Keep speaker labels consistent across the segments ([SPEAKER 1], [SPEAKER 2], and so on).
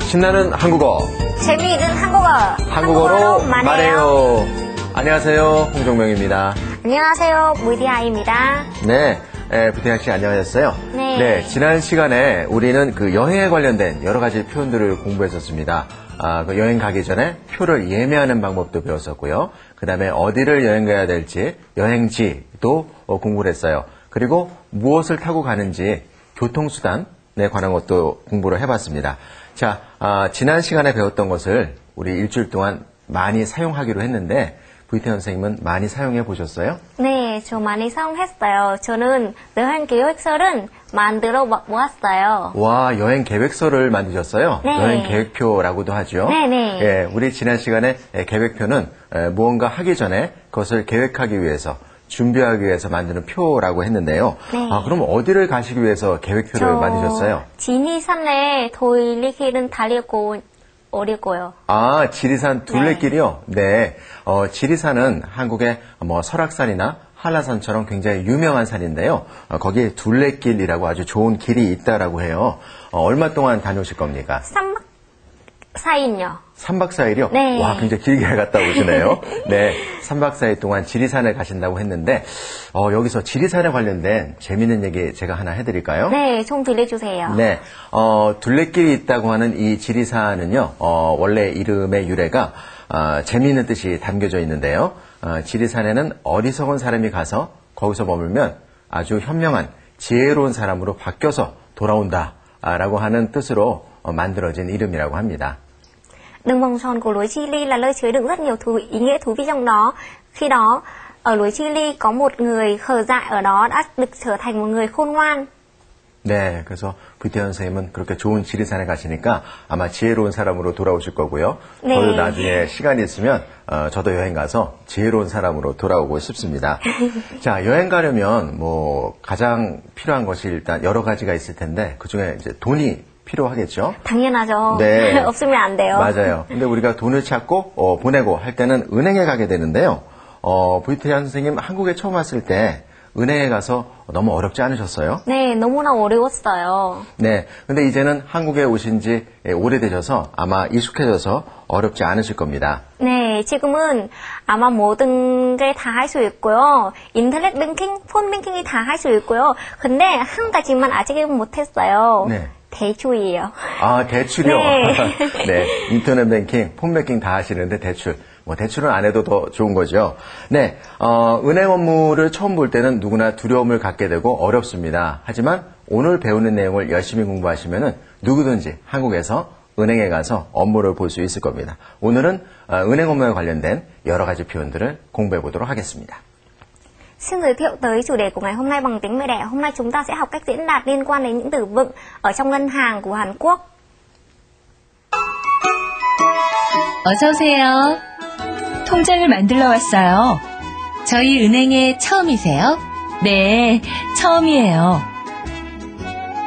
[SPEAKER 1] 신나는 한국어.
[SPEAKER 2] 재미있는 한국어.
[SPEAKER 1] 한국어로 말해요. 안녕하세요. 홍종명입니다.
[SPEAKER 2] 안녕하세요. 무디아입니다.
[SPEAKER 1] 네. 부태양 씨 안녕하셨어요?
[SPEAKER 2] 네.
[SPEAKER 1] 지난 시간에 우리는 그 여행에 관련된 여러 가지 표현들을 공부했었습니다. 그 여행 가기 전에 표를 예매하는 방법도 배웠었고요. 그 다음에 어디를 여행 가야 될지, 여행지도 공부를 했어요. 그리고 무엇을 타고 가는지, 교통수단에 관한 것도 공부를 해봤습니다. 자, 지난 시간에 배웠던 것을 우리 일주일 동안 많이 사용하기로 했는데, 부태양 선생님은 많이 사용해 보셨어요?
[SPEAKER 2] 네, 저 많이 사용했어요. 저는 여행 계획서를 만들어 보았어요.
[SPEAKER 1] 와, 여행 계획서를 만드셨어요?
[SPEAKER 2] 네.
[SPEAKER 1] 여행 계획표라고도 하죠?
[SPEAKER 2] 네네.
[SPEAKER 1] 예, 우리 지난 시간에 계획표는 무언가 하기 전에 그것을 계획하기 위해서, 준비하기 위해서 만드는 표라고 했는데요.
[SPEAKER 2] 네.
[SPEAKER 1] 그럼 어디를 가시기 위해서 계획표를 만드셨어요?
[SPEAKER 2] 지리산에 돌리길은 달리고 어리고요.
[SPEAKER 1] 지리산 둘레길이요? 네. 지리산은 한국의 설악산이나 한라산처럼 굉장히 유명한 산인데요. 거기에 둘레길이라고 아주 좋은 길이 있다라고 해요. 얼마 동안 다녀오실 겁니까?
[SPEAKER 2] 3박 4일요.
[SPEAKER 1] 3박 4일이요?
[SPEAKER 2] 네.
[SPEAKER 1] 와, 굉장히 길게 갔다 오시네요. 네. 3박 4일 동안 지리산을 가신다고 했는데, 여기서 지리산에 관련된 재미있는 얘기 제가 하나 해드릴까요?
[SPEAKER 2] 네, 좀 들려주세요.
[SPEAKER 1] 네. 둘레길이 있다고 하는 이 지리산은요, 원래 이름의 유래가, 재미있는 뜻이 담겨져 있는데요. 지리산에는 어리석은 사람이 가서 거기서 머물면 아주 현명한, 지혜로운 사람으로 바뀌어서 돌아온다. 라고 하는 뜻으로 만들어진 이름이라고 합니다.
[SPEAKER 2] Đường vòng tròn của núi Chili là nơi chứa đựng rất nhiều ý nghĩa thú vị trong đó. Khi đó, ở núi Chili có một người khờ dại ở đó đã được trở thành một người khôn ngoan.
[SPEAKER 1] 네, 그래서 부태현 선생님은 그렇게 좋은 지리산에 가시니까 아마 지혜로운 사람으로 돌아오실 거고요.
[SPEAKER 2] 네.
[SPEAKER 1] 저도 나중에 시간이 있으면 저도 여행 가서 지혜로운 사람으로 돌아오고 싶습니다. 자, 여행 가려면 가장 필요한 것이 일단 여러 가지가 있을 텐데 그중에 이제 돈이 필요하겠죠?
[SPEAKER 2] 당연하죠.
[SPEAKER 1] 네.
[SPEAKER 2] 없으면 안 돼요.
[SPEAKER 1] 맞아요. 근데 우리가 돈을 찾고 보내고 할 때는 은행에 가게 되는데요. 부태현 선생님 한국에 처음 왔을 때 은행에 가서 너무 어렵지 않으셨어요?
[SPEAKER 2] 네, 너무나 어려웠어요.
[SPEAKER 1] 네. 근데 이제는 한국에 오신 지 오래되셔서 아마 익숙해져서 어렵지 않으실 겁니다.
[SPEAKER 2] 네, 지금은 아마 모든 게 다 할 수 있고요. 인터넷 뱅킹, 폰 뱅킹이 다 할 수 있고요. 근데 한 가지만 아직은 못했어요.
[SPEAKER 1] 네.
[SPEAKER 2] 대출이에요.
[SPEAKER 1] 대출이요?
[SPEAKER 2] 네.
[SPEAKER 1] 네. 인터넷 뱅킹, 폰 뱅킹 다 하시는데 대출. 대출은 안 해도 더 좋은 거죠. 네. 은행 업무를 처음 볼 때는 누구나 두려움을 갖게 되고 어렵습니다. 하지만 오늘 배우는 내용을 열심히 공부하시면은 누구든지 한국에서 은행에 가서 업무를 볼 수 있을 겁니다. 오늘은 은행 업무에 관련된 여러 가지 표현들을 공부해 보도록 하겠습니다.
[SPEAKER 2] Xin giới thiệu tới chủ đề của ngày hôm nay bằng tiếng mẹ đẻ. Hôm nay chúng ta sẽ học cách diễn đạt liên quan đến những từ vựng ở trong ngân hàng của Hàn Quốc.
[SPEAKER 3] 어서 오세요. 통장을 만들러 왔어요. 저희 은행에 처음이세요? 네, 처음이에요.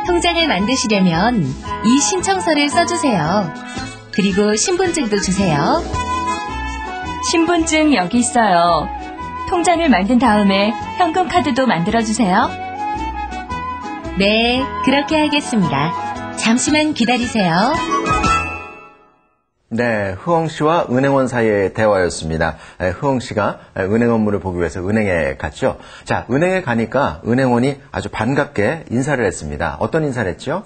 [SPEAKER 3] 통장을 만드시려면 이 신청서를 써주세요. 그리고 신분증도 주세요. 신분증 여기 있어요. 통장을 만든 다음에 현금 카드도 만들어주세요. 네, 그렇게 하겠습니다. 잠시만 기다리세요.
[SPEAKER 1] 네, 흐엉 씨와 은행원 사이의 대화였습니다. 흐엉 씨가 은행 업무를 보기 위해서 은행에 갔죠. 자, 은행에 가니까 은행원이 아주 반갑게 인사를 했습니다. 어떤 인사를 했죠?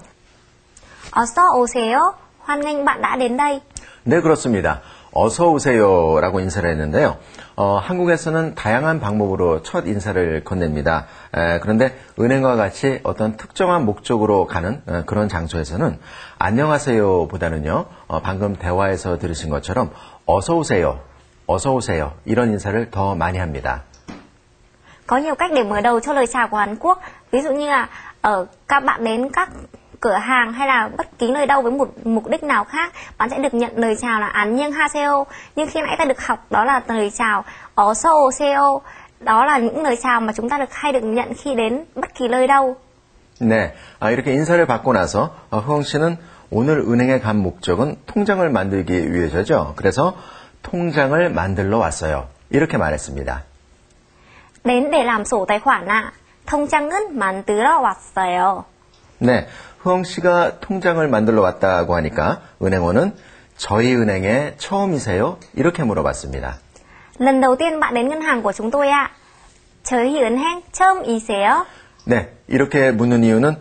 [SPEAKER 2] 어서 오세요.欢迎bạn đã đến đây.
[SPEAKER 1] 네, 그렇습니다. 어서 오세요라고 인사를 했는데요. 한국에서는 다양한 방법으로 첫 인사를 건넵니다. 그런데 은행과 같이 어떤 특정한 목적으로 가는 그런 장소에서는 안녕하세요보다는요. 방금 대화에서 들으신 것처럼 어서 오세요, 어서 오세요 이런 인사를 더 많이 합니다.
[SPEAKER 2] Có nhiều cách để mở đầu cho lời chào của Hàn Quốc. Ví dụ như là các bạn đến các cửa hàng hay là bất kỳ nơi đâu với một mục đích nào khác, bạn sẽ được nhận lời chào là 안녕하세요. Nhưng khi nãy ta được học đó là lời chào 어서 오세요. Đó là những lời chào mà chúng ta hay được nhận khi đến bất kỳ nơi đâu.
[SPEAKER 1] 네, 이렇게 인사를 받고 나서 흐엉 씨는 오늘 은행에 간 목적은 통장을 만들기 위해서죠. 그래서 통장을 만들러 왔어요. 이렇게 말했습니다.
[SPEAKER 2] Đến để làm sổ tài khoản ạ. 통장은 만들어 왔어요.
[SPEAKER 1] 네, 흐엉 씨가 통장을 만들러 왔다고 하니까 은행원은 저희 은행에 처음이세요? 이렇게 물어봤습니다.
[SPEAKER 2] Lần đầu tiên bạn đến ngân hàng của chúng tôi ạ. 저희 은행 처음이세요?
[SPEAKER 1] 네, 이렇게 묻는 이유는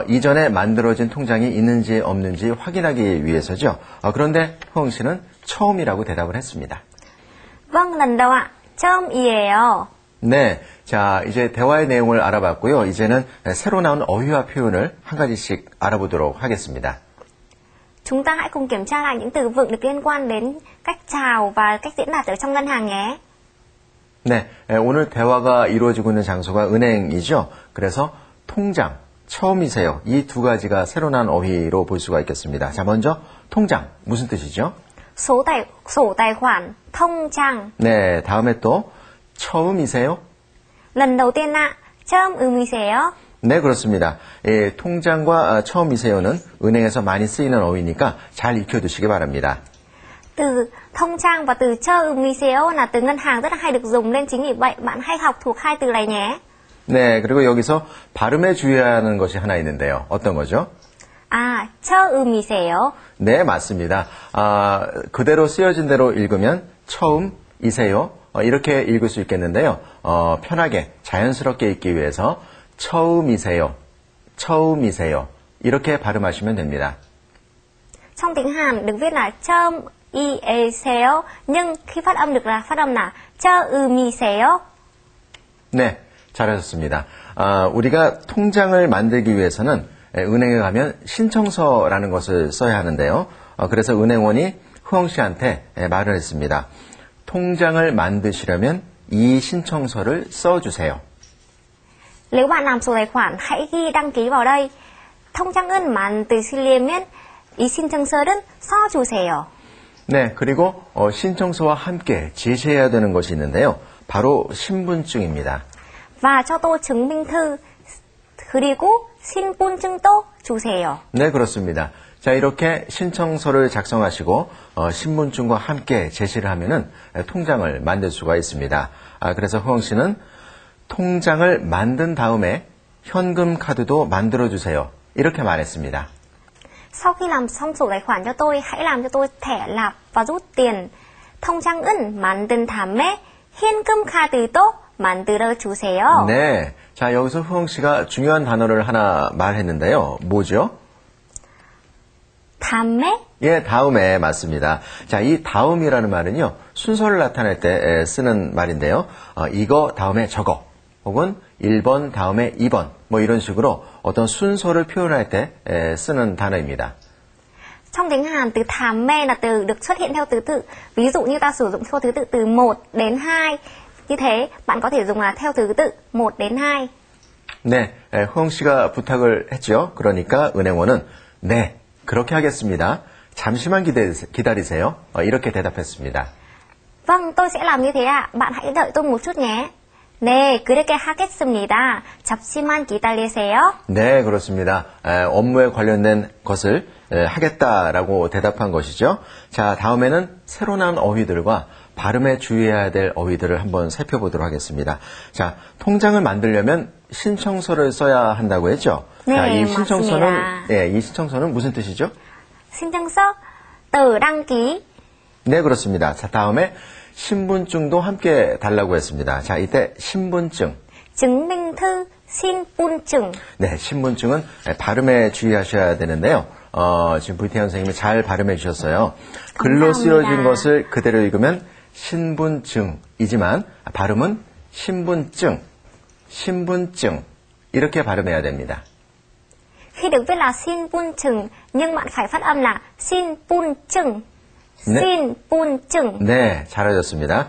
[SPEAKER 1] 이전에 만들어진 통장이 있는지 없는지 확인하기 위해서죠. 그런데 흐엉 씨는 처음이라고 대답을 했습니다.
[SPEAKER 2] Vâng, lần đầu ạ. 처음이에요.
[SPEAKER 1] 네, 자 이제 대화의 내용을 알아봤고요. 이제는 새로 나온 어휘와 표현을 한 가지씩 알아보도록 하겠습니다.
[SPEAKER 2] Chúng ta hãy cùng kiểm tra lại những từ vựng được liên quan đến cách chào và cách diễn đạt ở trong ngân hàng nhé.
[SPEAKER 1] 네, 오늘 대화가 이루어지고 있는 장소가 은행이죠. 그래서 통장, 처음이세요. 이 두 가지가 새로 나온 어휘로 볼 수가 있겠습니다. 자, 먼저 통장, 무슨 뜻이죠?
[SPEAKER 2] Sổ tài khoản, thông trang.
[SPEAKER 1] 네, 다음에 또 처음이세요?
[SPEAKER 2] Lần đầu tiên ạ. 처음이세요?
[SPEAKER 1] 네, 그렇습니다. 통장과 처음이세요는 은행에서 많이 쓰이는 어휘니까 잘 익혀두시기 바랍니다.
[SPEAKER 2] Từ thông trang và từ 처음이세요 là từ ngân hàng rất là hay được dùng nên chính vì vậy bạn hãy học thuộc hai từ này nhé.
[SPEAKER 1] 네, 그리고 여기서 발음에 주의해야 하는 것이 하나 있는데요. 어떤 거죠?
[SPEAKER 2] À, 처음이세요?
[SPEAKER 1] 네, 맞습니다. 그대로 쓰여진 대로 읽으면 처음이세요. 이렇게 읽을 수 있겠는데요. 편하게 자연스럽게 읽기 위해서 처음이세요. 이렇게 발음하시면 됩니다.
[SPEAKER 2] Trong tiếng Hàn được viết là 처음이세요 nhưng khi phát âm được là phát âm là 처음이세요.
[SPEAKER 1] 네, 잘하셨습니다. 우리가 통장을 만들기 위해서는 은행에 가면 신청서라는 것을 써야 하는데요. 그래서 은행원이 흐엉 씨한테 말을 했습니다. 통장을 만드시려면 이 신청서를 써주세요.
[SPEAKER 2] Nếu bạn làm sổ tài khoản, hãy ghi đăng ký vào đây. 통장은 만드시려면 이 신청서를 써주세요.
[SPEAKER 1] 네, 그리고 신청서와 함께 제시해야 되는 것이 있는데요. 바로 신분증입니다.
[SPEAKER 2] Và cho tôi chứng minh thư. 그리고 신분증도 주세요.
[SPEAKER 1] 네, 그렇습니다. 자, 이렇게 신청서를 작성하시고 신분증과 함께 제시를 하면은 통장을 만들 수가 있습니다. 그래서 흐엉 씨는 통장을 만든 다음에 현금 카드도 만들어 주세요. 이렇게 말했습니다.
[SPEAKER 2] Sau khi làm xong sổ tài khoản cho tôi, hãy làm cho tôi thẻ nạp và rút tiền. 통장은 만든 다음에 현금 카드도 만들어 주세요.
[SPEAKER 1] 네, 자 여기서 흐엉 씨가 중요한 단어를 하나 말했는데요. 뭐죠?
[SPEAKER 2] 다음에?
[SPEAKER 1] 예, 다음에 맞습니다. 자, 이 다음이라는 말은요, 순서를 나타낼 때 쓰는 말인데요. 이거 다음에 저거, 혹은 1번 다음에 2번, 뭐 이런 식으로 어떤 순서를 표현할 때 쓰는 단어입니다.
[SPEAKER 2] Trong tiếng Hàn, từ 다음에 là từ được xuất hiện theo thứ tự. Ví dụ như ta sử dụng theo thứ tự từ 1 đến 2. Như thế, bạn có thể dùng là theo thứ tự 1 đến 2.
[SPEAKER 1] 네, 흐엉 씨가 부탁을 했죠. 그러니까 은행원은 네, 그렇게 하겠습니다. 잠시만 기다리세요. 이렇게 대답했습니다.
[SPEAKER 2] Vâng, tôi sẽ làm như thế ạ. Bạn hãy đợi tôi một chút nhé. 네, 그렇게 하겠습니다. 잠시만 기다리세요.
[SPEAKER 1] 네, 그렇습니다. 업무에 관련된 것을 하겠다라고 대답한 것이죠. 자, 다음에는 새로 나온 어휘들과 발음에 주의해야 될 어휘들을 한번 살펴보도록 하겠습니다. 자, 통장을 만들려면 신청서를 써야 한다고 했죠.
[SPEAKER 2] 네,
[SPEAKER 1] 자,
[SPEAKER 2] 맞습니다.
[SPEAKER 1] 이 신청서는 무슨 뜻이죠?
[SPEAKER 2] 신청서, tờ đăng ký.
[SPEAKER 1] 네, 그렇습니다. 자, 다음에 신분증도 함께 달라고 했습니다. 자, 이때 신분증.
[SPEAKER 2] chứng minh thư, 신분증.
[SPEAKER 1] 네, 신분증은 발음에 주의하셔야 되는데요. 지금 VTN 선생님이 잘 발음해 주셨어요. 글로
[SPEAKER 2] 감사합니다.
[SPEAKER 1] 쓰여진 것을 그대로 읽으면 신분증이지만 발음은 신분증 이렇게 발음해야 됩니다.
[SPEAKER 2] Khi được viết là 신분증, nhưng bạn phải phát âm là 신분증.
[SPEAKER 1] 네.
[SPEAKER 2] 신분증.
[SPEAKER 1] 네, 잘하셨습니다.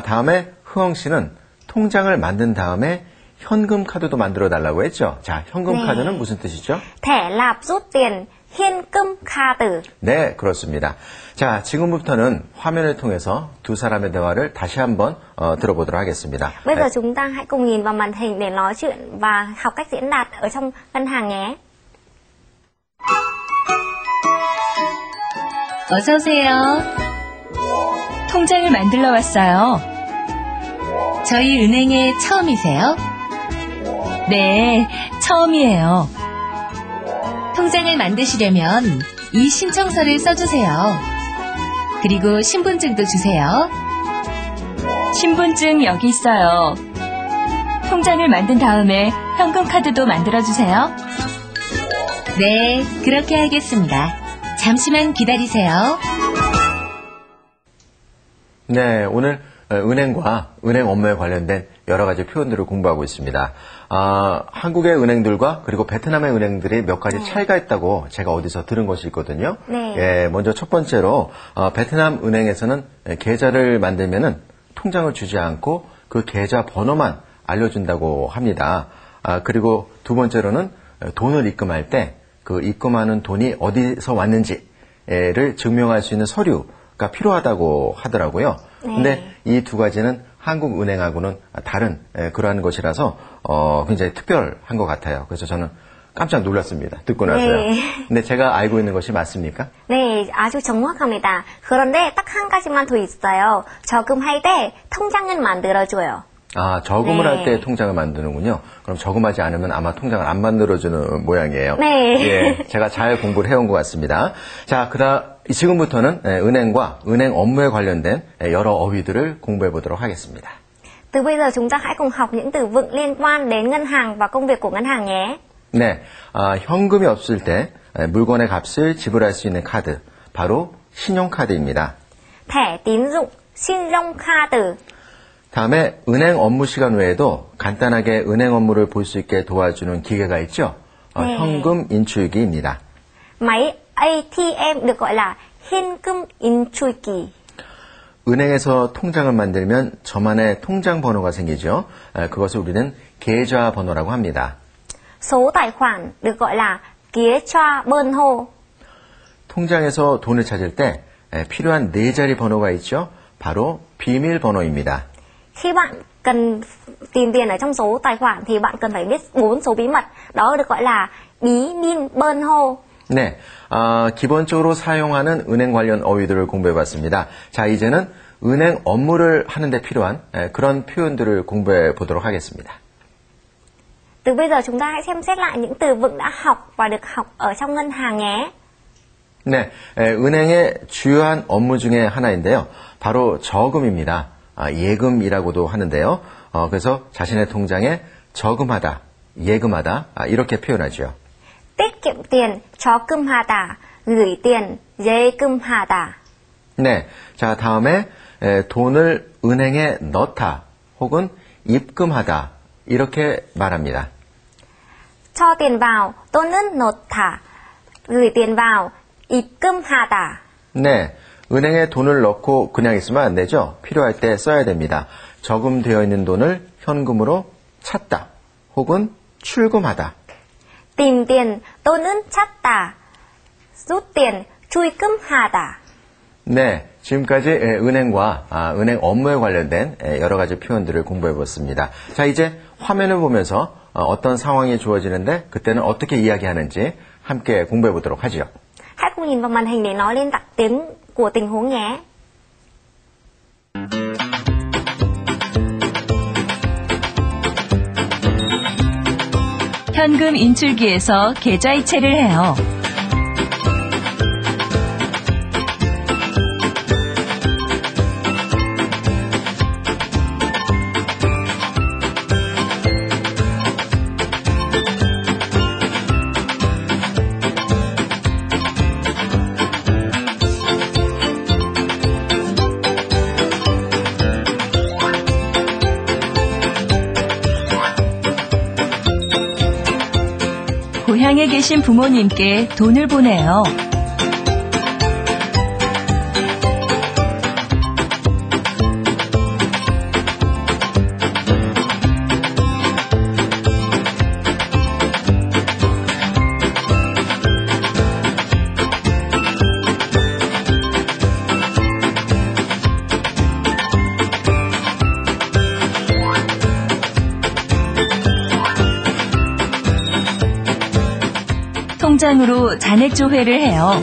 [SPEAKER 1] 다음에 흐엉 씨는 통장을 만든 다음에 현금 카드도 만들어 달라고 했죠. 자, 현금
[SPEAKER 2] 네.
[SPEAKER 1] 카드는 무슨 뜻이죠?
[SPEAKER 2] thẻ nạp rút tiền, 현금 카드.
[SPEAKER 1] 네, 그렇습니다. 자, 지금부터는 화면을 통해서 두 사람의 대화를 다시 한번 들어보도록 하겠습니다.
[SPEAKER 2] Bây giờ chúng ta hãy cùng nhìn vào màn hình để nói chuyện và học cách diễn đạt ở trong ngân hàng nhé.
[SPEAKER 3] 어서 오세요. 통장을 만들러 왔어요. 저희 은행에 처음이세요? 네, 처음이에요. 통장을 만드시려면 이 신청서를 써주세요. 그리고 신분증도 주세요. 신분증 여기 있어요. 통장을 만든 다음에 현금 카드도 만들어주세요. 네, 그렇게 하겠습니다. 잠시만 기다리세요.
[SPEAKER 1] 네, 오늘 은행과 은행 업무에 관련된 여러 가지 표현들을 공부하고 있습니다. 한국의 은행들과 그리고 베트남의 은행들이 몇 가지 차이가 있다고 제가 어디서 들은 것이 있거든요.
[SPEAKER 2] 네.
[SPEAKER 1] 예, 먼저 첫 번째로 베트남 은행에서는 계좌를 만들면은 통장을 주지 않고 그 계좌 번호만 알려준다고 합니다. 그리고 두 번째로는 돈을 입금할 때 그 입금하는 돈이 어디서 왔는지를 증명할 수 있는 서류가 필요하다고 하더라고요.
[SPEAKER 2] 네.
[SPEAKER 1] 근데 이 두 가지는 한국 은행하고는 다른 그러한 것이라서 굉장히 특별한 것 같아요. 그래서 저는 깜짝 놀랐습니다. 듣고 나서요.
[SPEAKER 2] 네.
[SPEAKER 1] 근데 제가 알고 있는 것이 맞습니까?
[SPEAKER 2] 네, 아주 정확합니다. 그런데 딱 한 가지만 더 있어요. 저금할 때 통장을 만들어줘요.
[SPEAKER 1] 저금을
[SPEAKER 2] 네.
[SPEAKER 1] 할 때 통장을 만드는군요. 그럼 저금하지 않으면 아마 통장을 안 만들어주는 모양이에요.
[SPEAKER 2] 네.
[SPEAKER 1] 예, 제가 잘 공부를 해온 것 같습니다. 자, 지금부터는 은행과 은행 업무에 관련된 여러 어휘들을 공부해 보도록 하겠습니다.
[SPEAKER 2] Từ bây giờ chúng ta hãy cùng học những từ vựng liên quan đến ngân hàng và công việc của ngân hàng nhé.
[SPEAKER 1] 네, 현금이 없을 때 물건의 값을 지불할 수 있는 카드, 바로 신용카드입니다.
[SPEAKER 2] thẻ tín dụng, 신용카드.
[SPEAKER 1] 다음에 은행 업무 시간 외에도 간단하게 은행 업무를 볼 수 있게 도와주는 기계가 있죠.
[SPEAKER 2] 네.
[SPEAKER 1] 현금 인출기입니다.
[SPEAKER 2] máy ATM được gọi là 현금 인출기.
[SPEAKER 1] 은행에서 통장을 만들면 저만의 통장 번호가 생기죠. 그것을 우리는 계좌 번호라고 합니다.
[SPEAKER 2] số tài khoản được gọi là 계좌 번호.
[SPEAKER 1] 통장에서 돈을 찾을 때 필요한 네 자리 번호가 있죠. 바로 비밀번호입니다.
[SPEAKER 2] Khi bạn cần tìm tiền ở trong số tài khoản thì bạn cần phải biết 4 số bí mật. Đó được gọi là bí min bơn hô.
[SPEAKER 1] 네, 기본적으로 사용하는 은행 관련 어휘들을 공부해봤습니다. 자, 이제는 은행 업무를 하는데 필요한 그런 표현들을 공부해 보도록 하겠습니다.
[SPEAKER 2] Từ bây giờ chúng ta hãy xem xét lại những từ vựng đã học và được học ở trong ngân hàng nhé.
[SPEAKER 1] 네, 은행의 주요한 업무 중에 하나인데요. 바로 저금입니다. 예금이라고도 하는데요. 그래서 자신의 통장에 저금하다, 예금하다 이렇게 표현하죠.
[SPEAKER 2] Tiết kiệm tiền, 저금하다, gửi tiền, 예금하다.
[SPEAKER 1] 네, 자 다음에 돈을 은행에 넣다 혹은 입금하다 이렇게 말합니다.
[SPEAKER 2] cho tiền vào, 또는 넣다, gửi tiền vào, 입금하다.
[SPEAKER 1] 네, 은행에 돈을 넣고 그냥 있으면 안 되죠. 필요할 때 써야 됩니다. 저금되어 있는 돈을 현금으로 찾다 혹은 출금하다.
[SPEAKER 2] tìm tiền, 또는 찾다, rút tiền, 출금하다.
[SPEAKER 1] 네, 지금까지 은행과 은행 업무에 관련된 여러 가지 표현들을 공부해 봤습니다. 자, 이제 화면을 보면서 어떤 상황이 주어지는데 그때는 어떻게 이야기하는지 함께 공부해 보도록 하죠.
[SPEAKER 2] Hãy cùng nhìn vào màn hình để nói lên đặc tính của tình huống nhé.
[SPEAKER 3] 현금 인출기에서 계좌 이체를 해요. 고향에 계신 부모님께 돈을 보내요. 통장으로 잔액 조회를 해요.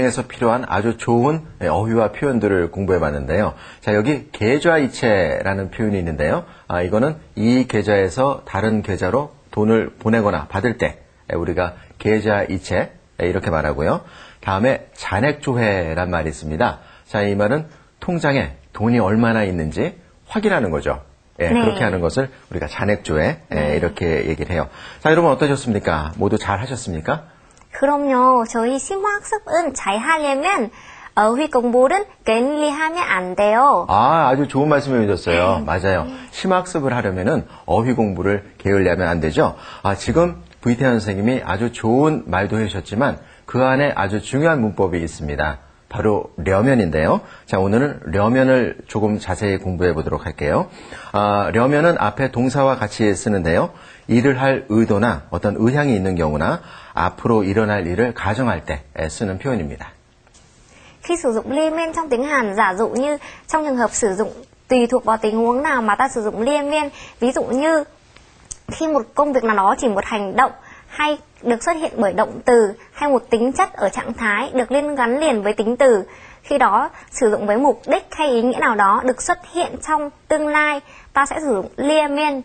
[SPEAKER 1] 여행에서 필요한 아주 좋은 어휘와 표현들을 공부해봤는데요. 자, 여기 계좌이체라는 표현이 있는데요. 이거는 이 계좌에서 다른 계좌로 돈을 보내거나 받을 때 우리가 계좌이체 이렇게 말하고요. 다음에 잔액조회란 말이 있습니다. 자, 이 말은 통장에 돈이 얼마나 있는지 확인하는 거죠. 예,
[SPEAKER 2] 네.
[SPEAKER 1] 그렇게 하는 것을 우리가 잔액조회 이렇게 얘기를 해요. 자, 여러분 어떠셨습니까? 모두 잘 하셨습니까?
[SPEAKER 2] 그럼요. 저희 심화학습은 잘 하려면 어휘 공부는 괜히 하면 안 돼요.
[SPEAKER 1] 아주 좋은 말씀을 해주셨어요. 맞아요. 심학습을 하려면은 어휘 공부를 게을리하면 안 되죠. 지금 VTN 선생님이 아주 좋은 말도 해주셨지만 그 안에 아주 중요한 문법이 있습니다. 바로 려면인데요. 자, 오늘은 려면을 조금 자세히 공부해 보도록 할게요. 려면은 앞에 동사와 같이 쓰는데요. 일을 할 의도나 어떤 의향이 있는 경우나 앞으로 일어날 일을 가정할 때 쓰는 표현입니다.
[SPEAKER 2] Khi sử dụng lia miên trong tiếng Hàn, giả dụ như trong trường hợp sử dụng tùy thuộc vào tình huống nào mà ta sử dụng lia miên. Ví dụ như khi một công việc nào đó chỉ một hành động hay được xuất hiện bởi động từ hay một tính chất ở trạng thái được gắn liền với tính từ. Khi đó sử dụng với mục đích hay ý nghĩa nào đó được xuất hiện trong tương lai, ta sẽ sử dụng lia miên.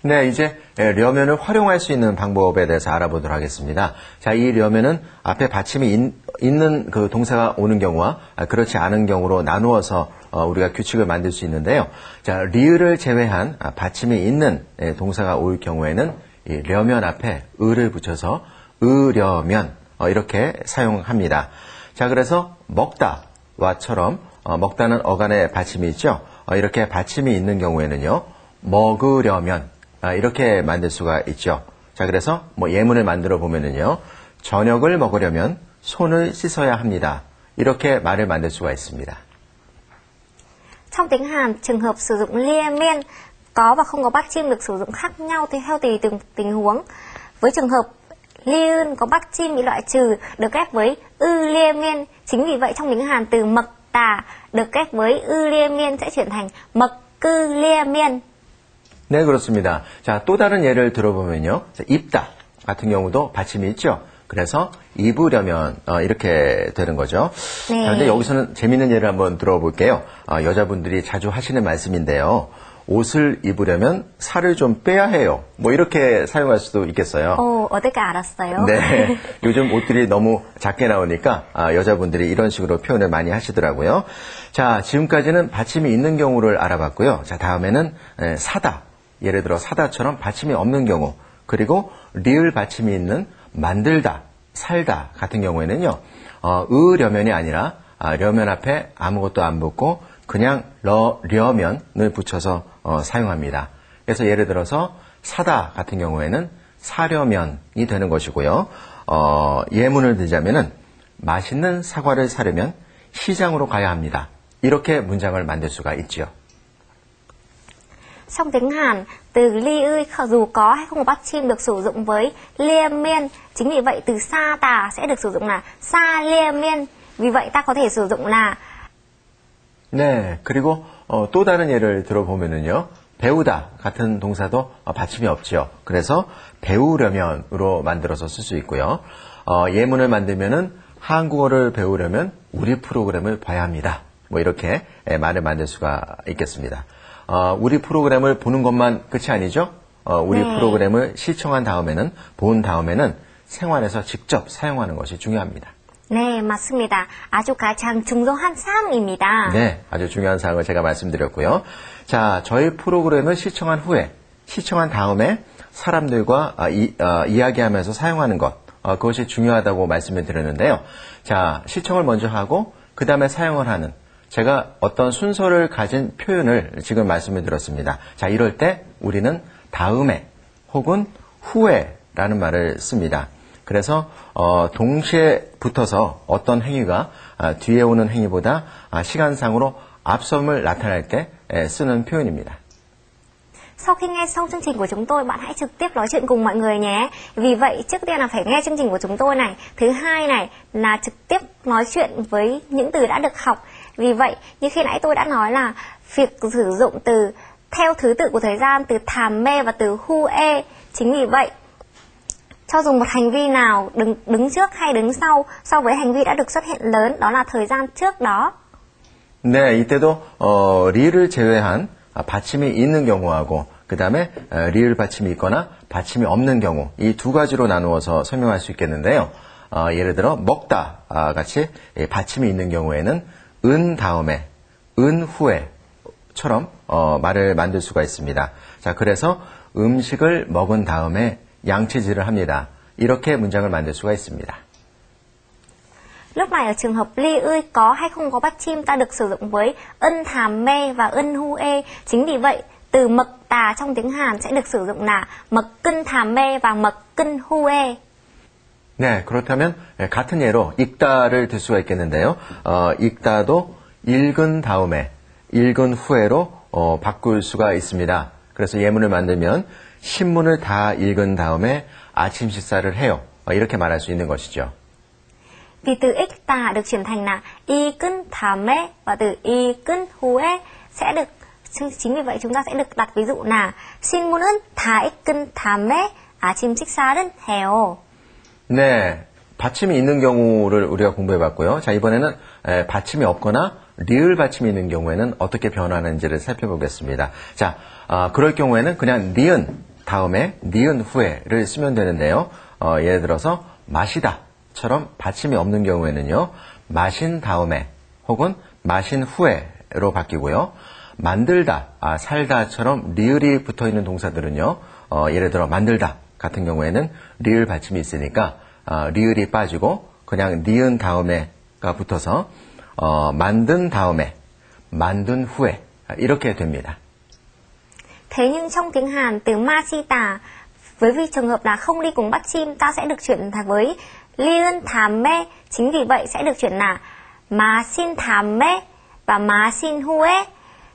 [SPEAKER 1] 네, 이제 려면을 활용할 수 있는 방법에 대해서 알아보도록 하겠습니다. 자, 이 려면은 앞에 받침이 있는 그 동사가 오는 경우와 그렇지 않은 경우로 나누어서 우리가 규칙을 만들 수 있는데요. 자, 리을을 제외한 받침이 있는 동사가 올 경우에는 이 려면 앞에 을을 붙여서 으려면 이렇게 사용합니다. 자, 그래서 먹다와처럼 먹다는 어간에 받침이 있죠. 이렇게 받침이 있는 경우에는요. 먹으려면 이렇게 만들 수가 있죠. 자, 그래서 예문을 만들어 보면은요. 저녁을 먹으려면 손을 씻어야 합니다. 이렇게 말을 만들 수가 있습니다.
[SPEAKER 2] Trong tiếng Hàn, trường hợp sử dụng lia miên có và không có bắt chim được sử dụng khác nhau theo tùy từng tình huống. Với trường hợp liun có bắt chim bị loại trừ được ghép với ư lia miên. Chính vì vậy trong tiếng Hàn từ mật tà được ghép với ư lia miên sẽ chuyển thành mật cư lia miên.
[SPEAKER 1] 네, 그렇습니다. 자, 또 다른 예를 들어보면요. 자, 입다 같은 경우도 받침이 있죠. 그래서 입으려면 이렇게 되는 거죠.
[SPEAKER 2] 네.
[SPEAKER 1] 자, 근데 여기서는 재밌는 예를 한번 들어볼게요. 여자분들이 자주 하시는 말씀인데요. 옷을 입으려면 살을 좀 빼야 해요. 이렇게 사용할 수도 있겠어요.
[SPEAKER 2] 어떻게 알았어요?
[SPEAKER 1] 네, 요즘 옷들이 너무 작게 나오니까 여자분들이 이런 식으로 표현을 많이 하시더라고요. 자, 지금까지는 받침이 있는 경우를 알아봤고요. 자, 다음에는 사다. 예를 들어 사다처럼 받침이 없는 경우, 그리고 리을 받침이 있는 만들다, 살다 같은 경우에는요. 으려면이 아니라 려면 앞에 아무것도 안 붙고 그냥 려면을 붙여서 사용합니다. 그래서 예를 들어서 사다 같은 경우에는 사려면이 되는 것이고요. 예문을 들자면은 맛있는 사과를 사려면 시장으로 가야 합니다. 이렇게 문장을 만들 수가 있지요.
[SPEAKER 2] Trong tiếng Hàn, từ ly ươi dù có hay không có bắt chim được sử dụng với lia miên. Chính vì vậy từ sa tà sẽ được sử dụng là sa lia miên. Vì vậy ta có thể sử dụng là
[SPEAKER 1] 네, 그리고 또 다른 예를 들어보면은요. 배우다 같은 동사도 받침이 없죠. 그래서 배우려면으로 만들어서 쓸 수 있고요. 예문을 만들면은 한국어를 배우려면 우리 프로그램을 봐야 합니다. 이렇게 말을 만들 수가 있겠습니다. 우리 프로그램을 보는 것만 끝이 아니죠. 우리 프로그램을 시청한 다음에는 본 다음에는 생활에서 직접 사용하는 것이 중요합니다.
[SPEAKER 2] 네, 맞습니다. 아주 가장 중요한 사항입니다.
[SPEAKER 1] 네, 아주 중요한 사항을 제가 말씀드렸고요. 자, 저희 프로그램을 시청한 후에, 시청한 다음에 사람들과 이야기하면서 사용하는 것, 그것이 중요하다고 말씀을 드렸는데요. 자, 시청을 먼저 하고 그 다음에 사용을 하는, 제가 어떤 순서를 가진 표현을 지금 말씀을 드렸습니다. 자, 이럴 때 우리는 다음에 혹은 후에라는 말을 씁니다. 그래서 동시에 붙어서 어떤 행위가 뒤에 오는 행위보다 시간상으로 앞섬을 나타낼 때 쓰는 표현입니다.
[SPEAKER 2] Sau khi nghe xong chương trình của chúng tôi, bạn hãy trực tiếp nói chuyện cùng mọi người nhé. Vì vậy, trước tiên là phải nghe chương trình của chúng tôi này. Thứ hai này là trực tiếp nói chuyện với những từ đã được học. Vì vậy, như khi nãy tôi đã nói là việc sử dụng từ theo thứ tự của thời gian, từ thàm mê và từ hu e. Chính vì vậy, cho dù một hành vi nào đứng trước hay đứng sau so với hành vi đã được xuất hiện lớn, đó là thời gian trước đó.
[SPEAKER 1] 네, 이때도 리을을 제외한 받침이 있는 경우하고 그 다음에 리을 받침이 있거나 받침이 없는 경우 이 두 가지로 나누어서 설명할 수 있겠는데요. 예를 들어 먹다 같이 받침이 있는 경우에는 은 다음에 은 후에처럼 말을 만들 수가 있습니다. 자, 그래서 음식을 먹은 다음에 양치질을 합니다. 이렇게 문장을 만들 수가 있습니다.
[SPEAKER 2] Lúc này ở trường hợp li ươi có hay không có bắt chim ta được sử dụng với ân thàm mê và ân hu ê. Chính vì vậy từ mật tà trong tiếng Hàn sẽ được sử dụng là mật cân thàm mê và mật cân hu ê.
[SPEAKER 1] 네, 그렇다면 같은 예로 읽다를 들 수가 있겠는데요. 읽다도 읽은 다음에 읽은 후에로 바꿀 수가 있습니다. 그래서 예문을 만들면 신문을 다 읽은 다음에 아침 식사를 해요. 이렇게 말할 수 있는 것이죠.
[SPEAKER 2] Vì từ ích tà được chuyển thành là y cân thàm mê và từ y cân hu ê sẽ được, chính vì vậy chúng ta sẽ được đặt ví dụ là 신문은 다 읽은 다음에 아침 식사를 해요.
[SPEAKER 1] 네, 받침이 있는 경우를 우리가 공부해봤고요. 자, 이번에는 받침이 없거나 리을 받침이 있는 경우에는 어떻게 변하는지를 살펴보겠습니다. 자, 그럴 경우에는 그냥 니은 다음에 니은 후에를 쓰면 되는데요. 예를 들어서 마시다처럼 받침이 없는 경우에는요. 마신 다음에 혹은 마신 후에로 바뀌고요. 만들다, 살다처럼 리을이 붙어있는 동사들은요. 예를 들어 만들다 같은 경우에는 리을 받침이 있으니까 리을이 빠지고 그냥 니은 다음에가 붙어서 만든 다음에 만든 후에 이렇게 됩니다.
[SPEAKER 2] Thế nhưng trong tiếng Hàn từ Mashita với vì trường hợp là không đi cùng bắt chim ta sẽ được chuyển thành với liên thàm mê. Chính vì vậy sẽ được chuyển là má xin thàm mê và má xin huê.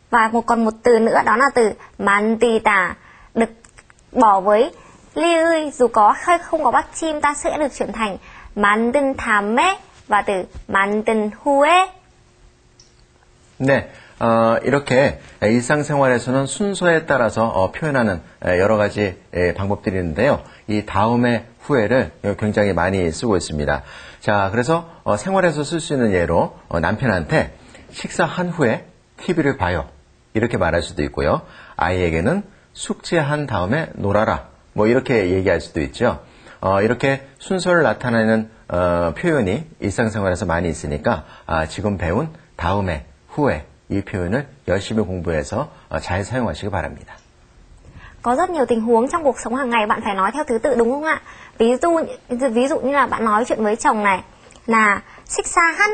[SPEAKER 2] Và còn một từ nữa đó là từ mantita được bỏ với liư, dù có hay không có bắt chim ta sẽ được chuyển thành 만든 다음에 và từ 만든 후에.
[SPEAKER 1] 네, 이렇게 일상생활에서는 순서에 따라서 표현하는 여러 가지 방법들이 있는데요. 이 다음에 후에를 굉장히 많이 쓰고 있습니다. 자, 그래서 생활에서 쓸 수 있는 예로 남편한테 식사한 후에 TV를 봐요. 이렇게 말할 수도 있고요. 아이에게는 숙제한 다음에 놀아라. 뭐 이렇게 얘기할 수도 있죠. 이렇게 순서를 나타내는 표현이 일상생활에서 많이 있으니까 지금 배운 다음에, 후에 이 표현을 열심히 공부해서 잘 사용하시기 바랍니다.
[SPEAKER 2] Có rất nhiều tình huống trong cuộc sống hàng ngày bạn phải nói theo thứ tự đúng không ạ? Ví dụ như là bạn nói chuyện với chồng này là 식사한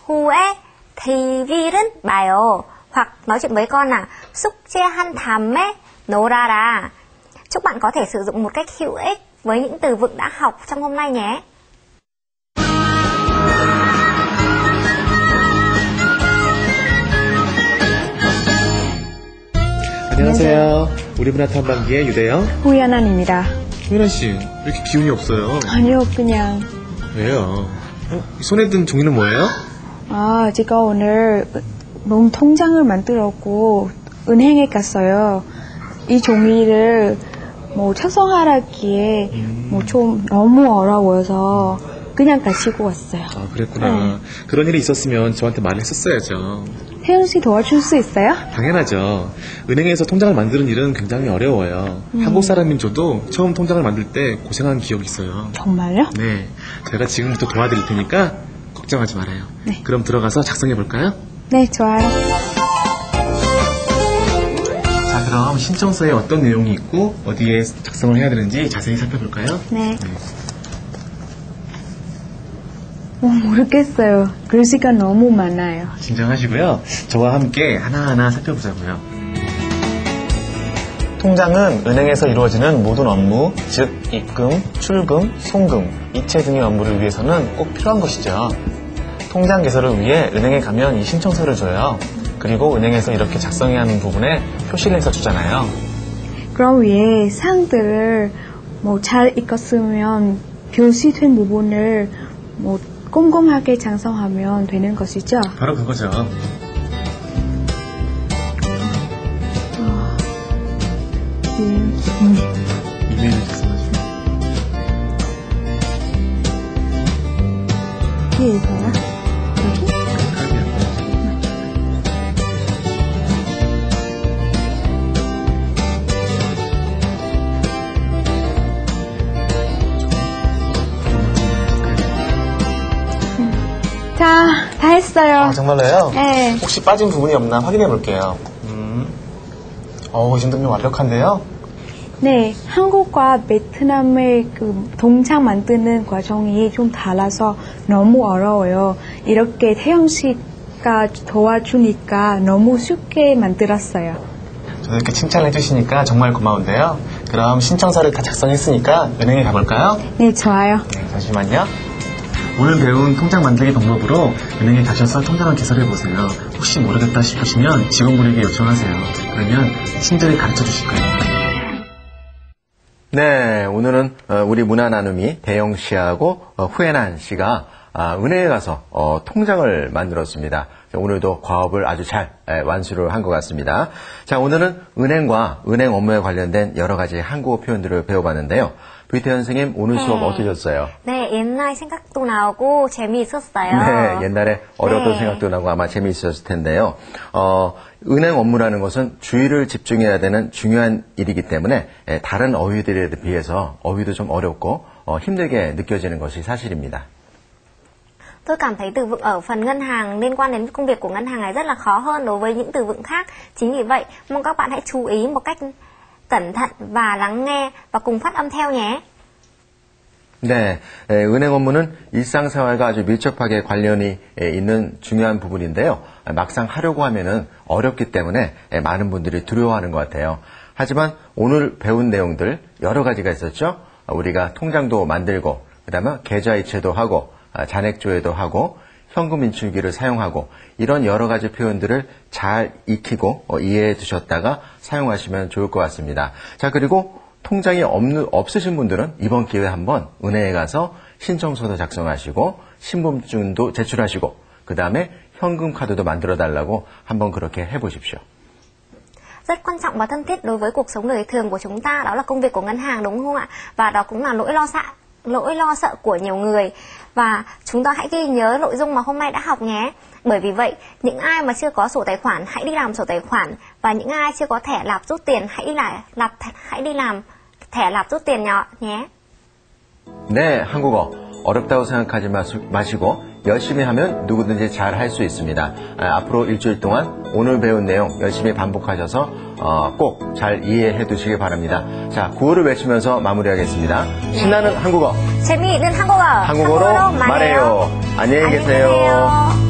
[SPEAKER 2] 후에 TV를 봐요. Hoặc nói chuyện với con là 숙제한 다음에 놀아라. Chúc bạn có thể sử dụng một cách hữu ích với những từ vựng đã học trong hôm nay nhé.
[SPEAKER 4] 안녕하세요. 우리 문화 탐방기의 유대영,
[SPEAKER 5] 후연한입니다.
[SPEAKER 4] 효연 씨, 왜 이렇게 기운이 없어요?
[SPEAKER 5] 아니요, 그냥.
[SPEAKER 4] 왜요? 이 손에 든 종이는 뭐예요?
[SPEAKER 5] 제가 오늘 통장을 만들었고 은행에 갔어요. 이 종이를 작성하라기에 좀 너무 어려워서 그냥 가지고 왔어요.
[SPEAKER 4] 아, 그랬구나. 그런 일이 있었으면 저한테 말을 했었어야죠.
[SPEAKER 5] 혜연 씨 도와줄 수 있어요?
[SPEAKER 4] 당연하죠. 은행에서 통장을 만드는 일은 굉장히 어려워요. 한국 사람인 저도 처음 통장을 만들 때 고생한 기억이 있어요.
[SPEAKER 5] 정말요?
[SPEAKER 4] 네, 제가 지금부터 도와드릴 테니까 걱정하지 말아요.
[SPEAKER 5] 네.
[SPEAKER 4] 그럼 들어가서 작성해 볼까요?
[SPEAKER 5] 네, 좋아요.
[SPEAKER 4] 자, 그럼 신청서에 어떤 내용이 있고 어디에 작성을 해야 되는지 자세히 살펴볼까요?
[SPEAKER 5] 네. 모르겠어요. 글씨가 너무 많아요.
[SPEAKER 4] 진정하시고요. 저와 함께 하나하나 살펴보자고요. 통장은 은행에서 이루어지는 모든 업무, 즉 입금, 출금, 송금, 이체 등의 업무를 위해서는 꼭 필요한 것이죠. 통장 개설을 위해 은행에 가면 이 신청서를 줘요. 그리고 은행에서 이렇게 작성해야 하는 부분에 표시를 해서 주잖아요.
[SPEAKER 5] 그럼 위에 사항들을 잘 읽었으면 표시된 부분을 꼼꼼하게 작성하면 되는 것이죠?
[SPEAKER 4] 바로 그거죠.
[SPEAKER 5] 이메일
[SPEAKER 4] 이메일을 작성하시면
[SPEAKER 5] 여기 있어요? 여기? 자, 다 했어요.
[SPEAKER 4] 아, 정말로요?
[SPEAKER 5] 네.
[SPEAKER 4] 혹시 빠진 부분이 없나 확인해 볼게요. 이 정도면 완벽한데요?
[SPEAKER 5] 네, 한국과 베트남의 그 동작 만드는 과정이 좀 달라서 너무 어려워요. 이렇게 태영 씨가 도와주니까 너무 쉽게 만들었어요.
[SPEAKER 4] 저도 이렇게 칭찬해 주시니까 정말 고마운데요. 그럼 신청서를 다 작성했으니까 은행에 가볼까요?
[SPEAKER 5] 네, 좋아요.
[SPEAKER 4] 네, 잠시만요. 오늘 배운 통장 만들기 방법으로 은행에 가셔서 통장을 개설해 보세요. 혹시 모르겠다 싶으시면 직원분에게 요청하세요. 그러면 친절히 가르쳐 주실 거예요.
[SPEAKER 1] 네, 오늘은 우리 문화 나눔이 대영 씨하고 후에난 씨가 은행에 가서 통장을 만들었습니다. 오늘도 과업을 아주 잘 완수를 한 것 같습니다. 자, 오늘은 은행과 은행 업무에 관련된 여러 가지 한국어 표현들을 배워봤는데요. 뷰티 선생님, 오늘 수업 어떠셨어요?
[SPEAKER 2] 네, 옛날 생각도 나고 재미있었어요.
[SPEAKER 1] 네, 옛날에 어려웠던
[SPEAKER 2] 네.
[SPEAKER 1] 생각도 나고 아마 재미있었을 텐데요. 은행 업무라는 것은 주의를 집중해야 되는 중요한 일이기 때문에 다른 어휘들에 비해서 어휘도 좀 어렵고 힘들게 느껴지는 것이 사실입니다.
[SPEAKER 2] Tôi cảm thấy từ vựng ở phần ngân hàng liên quan đến công việc của ngân hàng này rất là khó hơn đối với những từ vựng khác. Chính vì vậy, mong các bạn hãy chú ý một cách cẩn thận và lắng nghe và cùng phát âm theo nhé.
[SPEAKER 1] 네, 은행 업무는 일상생활과 아주 밀접하게 관련이 있는 중요한 부분인데요. 막상 하려고 하면은 어렵기 때문에 많은 분들이 두려워하는 것 같아요. 하지만 오늘 배운 내용들 여러 가지가 있었죠. 우리가 통장도 만들고, 그 다음에 계좌이체도 하고, 잔액조회도 하고, 현금 인출기를 사용하고, 이런 여러 가지 표현들을 잘 익히고 이해해 두셨다가 사용하시면 좋을 것 같습니다. 자, 그리고 통장이 없으신 분들은 이번 기회에 한번 은행에 가서 신청서도 작성하시고 신분증도 제출하시고 그 다음에 현금 카드도 만들어 달라고 한번 그렇게 해보십시오.
[SPEAKER 2] Rất quan trọng và thân thiết đối với cuộc sống đời thường của chúng ta, đó là công việc của ngân hàng, đúng không ạ? Và đó cũng là nỗi lo sợ của nhiều người. Và chúng ta hãy ghi nhớ nội dung mà hôm nay đã học nhé. Bởi vì vậy, những ai mà chưa có sổ tài khoản hãy đi làm sổ tài khoản, và những ai chưa có thẻ nạp rút tiền hãy đi làm thẻ nạp rút tiền nhé.
[SPEAKER 1] 네, 한국어 어렵다고 생각하지 마시고 열심히 하면 누구든지 잘 할 수 있습니다. 앞으로 일주일 동안 오늘 배운 내용 열심히 반복하셔서 꼭 잘 이해해 두시기 바랍니다. 자, 구호를 외치면서 마무리하겠습니다. 신나는 한국어,
[SPEAKER 2] 재미있는 한국어.
[SPEAKER 1] 한국어로 말해요. 안녕히 계세요.